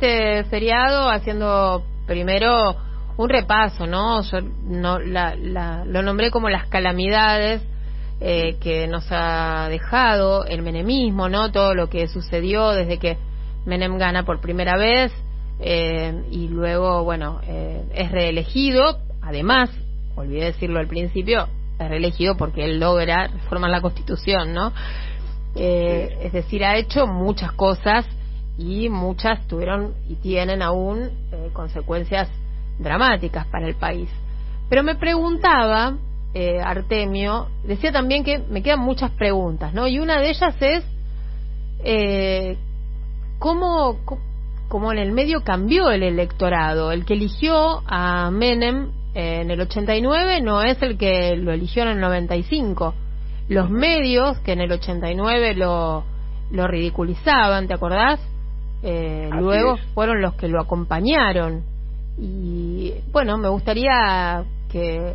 este feriado haciendo primero un repaso, ¿no? Yo lo nombré como las calamidades que nos ha dejado el menemismo, ¿no? Todo lo que sucedió desde que Menem gana por primera vez y luego, bueno, es reelegido. Además, olvidé decirlo al principio, es reelegido porque él logra reformar la Constitución, ¿no? Es decir, ha hecho muchas cosas y muchas tuvieron y tienen aún consecuencias dramáticas para el país. Pero me preguntaba, Artemio, decía también que me quedan muchas preguntas, ¿no? Y una de ellas es cómo en el medio cambió el electorado. El que eligió a Menem en el 89 no es el que lo eligió en el 95. Los medios que en el 89 lo ridiculizaban, ¿te acordás? Luego fueron los que lo acompañaron. Y bueno, me gustaría que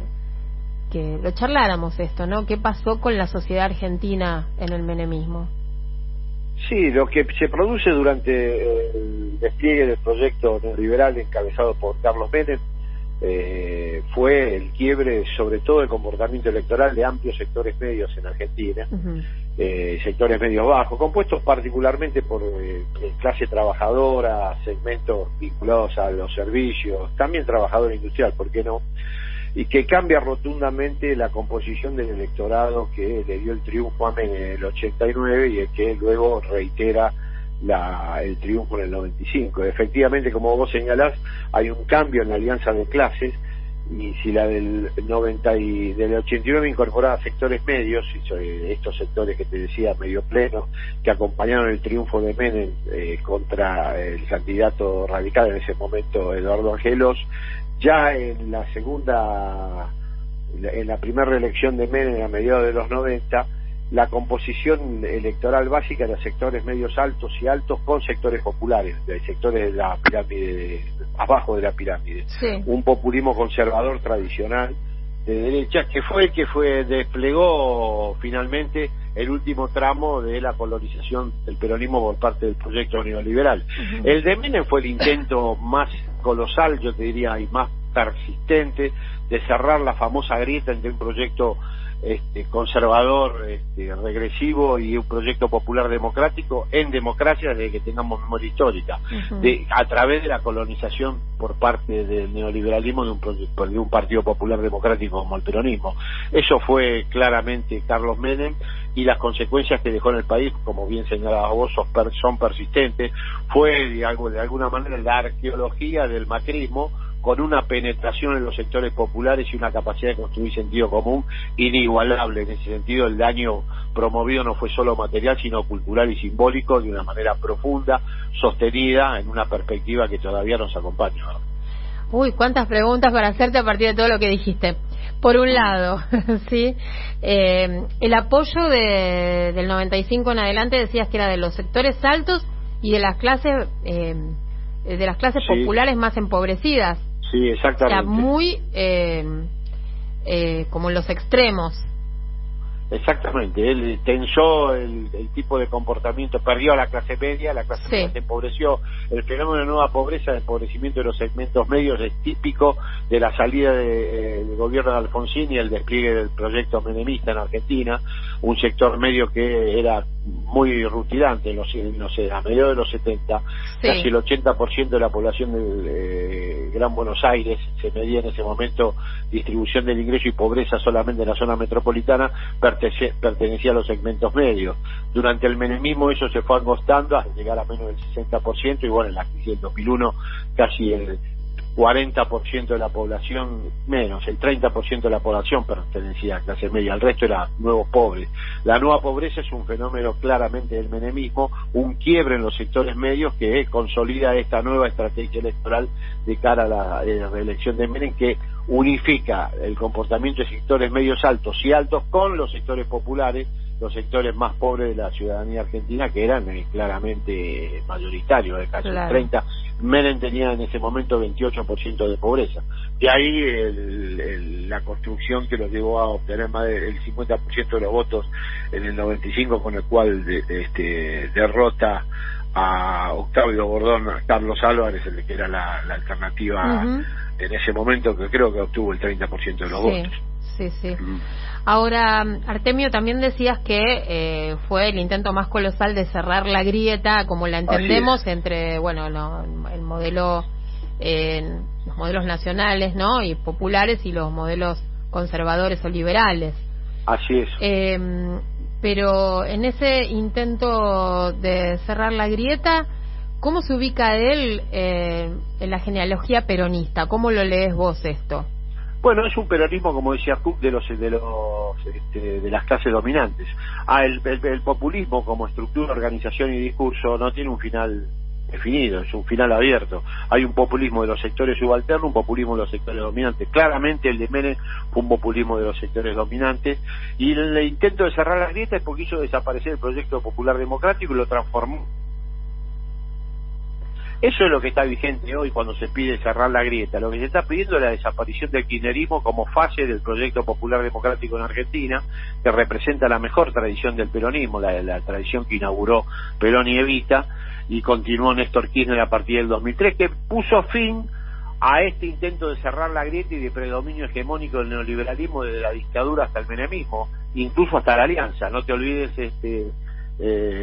lo charláramos esto, ¿no? ¿Qué pasó con la sociedad argentina en el menemismo? Sí, lo que se produce durante el despliegue del proyecto neoliberal encabezado por Carlos Menem fue el quiebre, sobre todo el comportamiento electoral de amplios sectores medios en Argentina, sectores medios bajos, compuestos particularmente por clase trabajadora, segmentos vinculados a los servicios, también trabajador industrial, ¿por qué no? Y que cambia rotundamente la composición del electorado que le dio el triunfo a Menem en el 89 y el que luego reitera el triunfo en el 95. Efectivamente, como vos señalás, hay un cambio en la alianza de clases, y si la del 89 incorporaba sectores medios, y estos sectores que te decía medio pleno, que acompañaron el triunfo de Menem contra el candidato radical en ese momento, Eduardo Angelos, ya en la primera reelección de Menem a mediados de los 90, la composición electoral básica era sectores medios altos y altos con sectores populares, de sectores de la pirámide, abajo de la pirámide. Sí. Un populismo conservador tradicional de derecha que fue el que desplegó finalmente el último tramo de la colonización del peronismo por parte del proyecto neoliberal. El de Menem fue el intento más colosal, yo te diría, y más persistente de cerrar la famosa grieta entre un proyecto conservador, regresivo, y un proyecto popular democrático en democracia desde que tengamos memoria histórica, a través de la colonización por parte del neoliberalismo de un partido popular democrático como el peronismo. Eso fue claramente Carlos Menem, y las consecuencias que dejó en el país, como bien señalabas vos, son persistentes. Fue de alguna manera la arqueología del macrismo, con una penetración en los sectores populares y una capacidad de construir sentido común inigualable. En ese sentido, el daño promovido no fue solo material, sino cultural y simbólico, de una manera profunda, sostenida, en una perspectiva que todavía nos acompaña. Uy, cuántas preguntas para hacerte a partir de todo lo que dijiste. Por un lado, sí, el apoyo del 95 en adelante decías que era de los sectores altos y de las clases populares más empobrecidas. Sí, exactamente. O sea, muy como en los extremos. Exactamente, él tensó el tipo de comportamiento, perdió a la clase media, la clase media se empobreció. El fenómeno de nueva pobreza, el empobrecimiento de los segmentos medios, es típico de la salida del gobierno de Alfonsín y el despliegue del proyecto menemista en Argentina, un sector medio que era muy rutilante a mediados de los 70, casi el 80% de la población del Gran Buenos Aires, se medía en ese momento distribución del ingreso y pobreza solamente en la zona metropolitana, pertenecía a los segmentos medios. Durante el menemismo eso se fue angostando hasta llegar a menos del 60%, y bueno, en la crisis del 2001 casi el 40% de la población, menos, el 30% de la población pertenecía a clase media, el resto era nuevos pobres. La nueva pobreza es un fenómeno claramente del menemismo, un quiebre en los sectores medios que consolida esta nueva estrategia electoral de cara a la reelección de Menem, que unifica el comportamiento de sectores medios altos y altos con los sectores populares, los sectores más pobres de la ciudadanía argentina, que eran claramente mayoritarios, de casi el 30%. Menem tenía en ese momento 28% de pobreza. De ahí la construcción que los llevó a obtener más del 50% de los votos en el 95, con el cual derrota a Octavio Bordón, a Carlos Álvarez, el que era la alternativa en ese momento, que creo que obtuvo el 30% de los votos. Sí. Ahora, Artemio, también decías que fue el intento más colosal de cerrar la grieta, como la entendemos, entre, bueno, el modelo, los modelos nacionales, ¿no?, y populares, y los modelos conservadores o liberales. Así es. Pero en ese intento de cerrar la grieta, ¿cómo se ubica él en la genealogía peronista? ¿Cómo lo lees vos esto? Bueno, es un peronismo, como decía Cook, de las clases dominantes. El populismo como estructura, organización y discurso no tiene un final definido, es un final abierto. Hay un populismo de los sectores subalternos, un populismo de los sectores dominantes. Claramente el de Menem fue un populismo de los sectores dominantes, y el intento de cerrar la grieta es porque hizo desaparecer el proyecto popular democrático y lo transformó. Eso es lo que está vigente hoy cuando se pide cerrar la grieta. Lo que se está pidiendo es la desaparición del kirchnerismo como fase del proyecto popular democrático en Argentina, que representa la mejor tradición del peronismo, la tradición que inauguró Perón y Evita, y continuó Néstor Kirchner a partir del 2003, que puso fin a este intento de cerrar la grieta y de predominio hegemónico del neoliberalismo desde la dictadura hasta el menemismo, incluso hasta la alianza. No te olvides,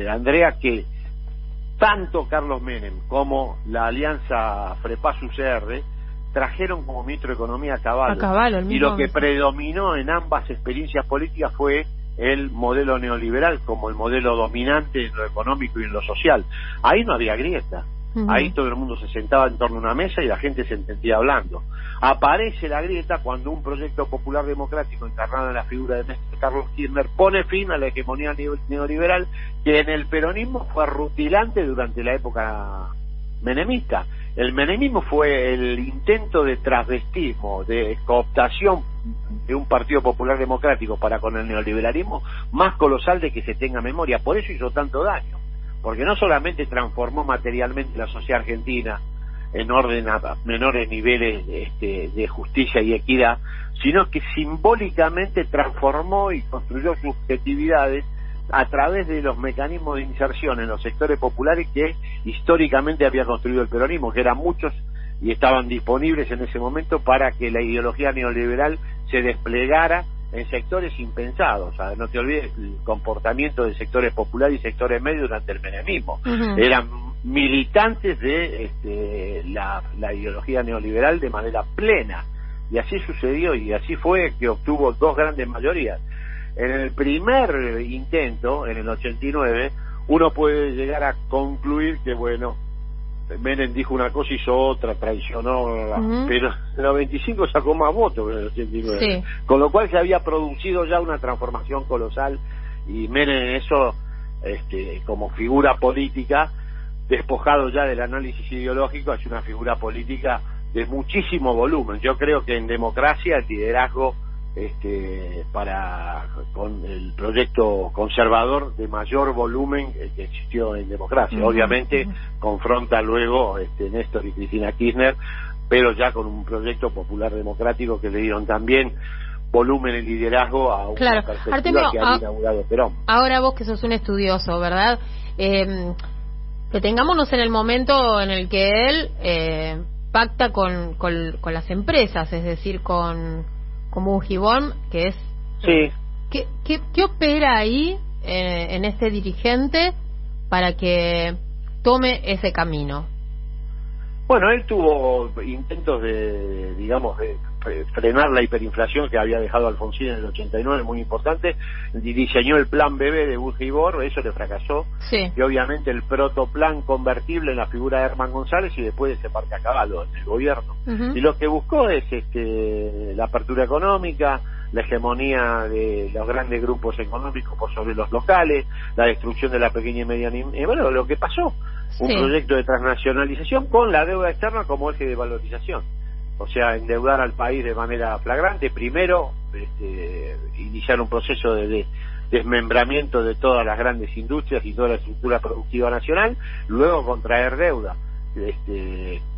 Andrea, que tanto Carlos Menem como la alianza FREPAS-UCR trajeron como ministro de Economía a Cavallo, y lo que predominó en ambas experiencias políticas fue el modelo neoliberal como el modelo dominante en lo económico y en lo social. Ahí no había grieta. Ahí todo el mundo se sentaba en torno a una mesa y la gente se entendía hablando. Aparece la grieta cuando un proyecto popular democrático encarnado en la figura de Carlos Kirchner pone fin a la hegemonía neoliberal, que en el peronismo fue rutilante durante la época menemista. El menemismo fue el intento de transvestismo, de cooptación de un partido popular democrático para con el neoliberalismo más colosal de que se tenga memoria. Por eso hizo tanto daño, porque no solamente transformó materialmente la sociedad argentina en orden a menores niveles de justicia y equidad, sino que simbólicamente transformó y construyó subjetividades a través de los mecanismos de inserción en los sectores populares que históricamente había construido el peronismo, que eran muchos y estaban disponibles en ese momento para que la ideología neoliberal se desplegara en sectores impensados. O sea, no te olvides el comportamiento de sectores populares y sectores medios durante el menemismo. Eran militantes de la ideología neoliberal de manera plena, y así sucedió, y así fue que obtuvo dos grandes mayorías. En el primer intento, en el 89, uno puede llegar a concluir que, bueno, Menem dijo una cosa y hizo otra, traicionó, pero en el 95 sacó más votos que en el 89. Sí. Con lo cual se había producido ya una transformación colosal, y Menem eso, como figura política, despojado ya del análisis ideológico, es una figura política de muchísimo volumen. Yo creo que en democracia el liderazgo con el proyecto conservador de mayor volumen que existió en democracia. Obviamente confronta luego Néstor y Cristina Kirchner, pero ya con un proyecto popular democrático que le dieron también volumen y liderazgo a una perspectiva Artemio, que ha inaugurado Perón. Ahora vos, que sos un estudioso, ¿verdad? Detengámonos en el momento en el que él pacta con las empresas, es decir, con Mujibón, que es... Sí. ¿Qué opera ahí en este dirigente para que tome ese camino? Bueno, él tuvo intentos de frenar la hiperinflación que había dejado Alfonsín en el 89, muy importante, y diseñó el plan BB de Burgibor, eso le fracasó, y obviamente el protoplan convertible en la figura de Herman González, y después desembarca a Cavallo en el gobierno. Y lo que buscó es la apertura económica, la hegemonía de los grandes grupos económicos por sobre los locales, la destrucción de la pequeña y mediana, bueno, lo que pasó, un proyecto de transnacionalización con la deuda externa como eje de valorización. O sea, endeudar al país de manera flagrante, primero iniciar un proceso de desmembramiento de todas las grandes industrias y toda la estructura productiva nacional, luego contraer deuda,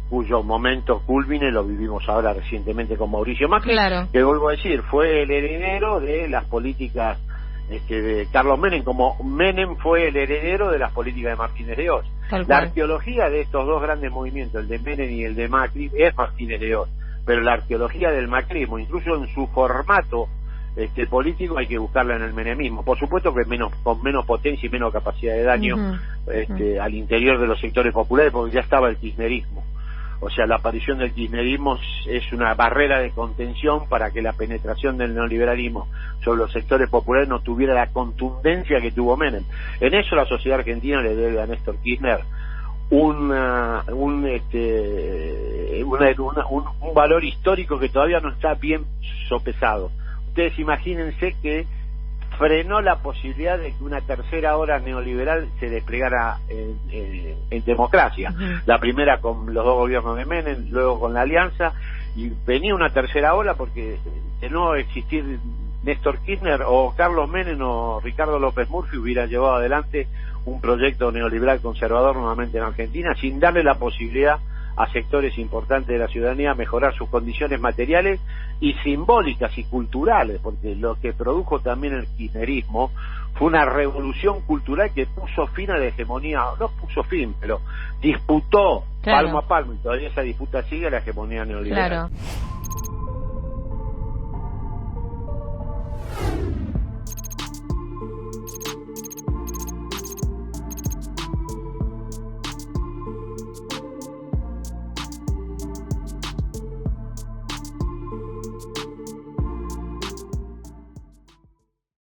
cuyo momento culmine lo vivimos ahora recientemente con Mauricio Macri, que vuelvo a decir, fue el heredero de las políticas de Carlos Menem, como Menem fue el heredero de las políticas de Martínez de Oz. La arqueología de estos dos grandes movimientos, el de Menem y el de Macri, es Martínez de Oz, pero la arqueología del macrismo, incluso en su formato político, hay que buscarla en el menemismo. Por supuesto que con menos potencia y menos capacidad de daño al interior de los sectores populares, porque ya estaba el kirchnerismo. O sea, la aparición del kirchnerismo es una barrera de contención para que la penetración del neoliberalismo sobre los sectores populares no tuviera la contundencia que tuvo Menem. En eso la sociedad argentina le debe a Néstor Kirchner un valor histórico que todavía no está bien sopesado. Ustedes imagínense que frenó la posibilidad de que una tercera ola neoliberal se desplegara en democracia. La primera con los dos gobiernos de Menem, luego con la Alianza, y venía una tercera ola porque de no existir Néstor Kirchner o Carlos Menem o Ricardo López Murphy hubiera llevado adelante un proyecto neoliberal conservador nuevamente en Argentina, sin darle la posibilidad a sectores importantes de la ciudadanía a mejorar sus condiciones materiales y simbólicas y culturales, porque lo que produjo también el kirchnerismo fue una revolución cultural que puso fin a la hegemonía, no puso fin, pero disputó palmo a palmo, y todavía esa disputa sigue, la hegemonía neoliberal. Claro.